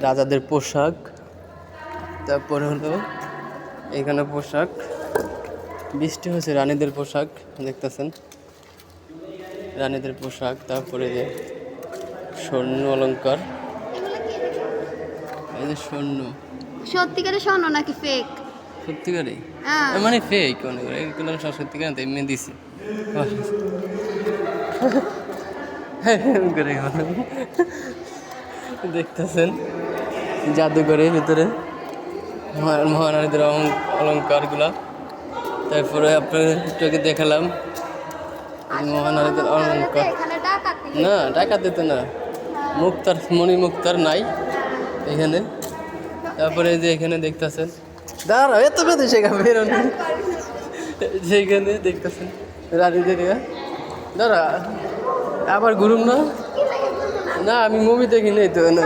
রাজাদের পোশাক, তারপরে হলো এখানে পোশাক, বৃষ্টি হচ্ছে, রানীদের পোশাক দেখতেছেন, রানীদের পোশাক, তারপরে যে স্বর্ণ অলংকার, এই যে স্বর্ণ, সত্যিকারের স্বর্ণ নাকি ফেক? সত্যিকারে হ্যাঁ মানে ফেক, অনেক এগুলো সব সত্যিকার এমনি দিছে দেখতেছেন জাদুঘরের ভিতরে মহারানীদের অলঙ্কারগুলা। তারপরে আপনাদেরকে দেখালাম মহানারীদের অলঙ্কার। এখানে ডাকাতি না টাকা দিতে না, মুক্তার মণি মুক্তার নাই এখানে। তারপরে এই যে এখানে দেখতেছেন, দাঁড়া এত বেঁধে শেখা বেরোন, যেখানে দেখতেছেন রানীদের দাঁড়া আবার ঘুরুম না, না আমি মুভি দেখি নেই তো না।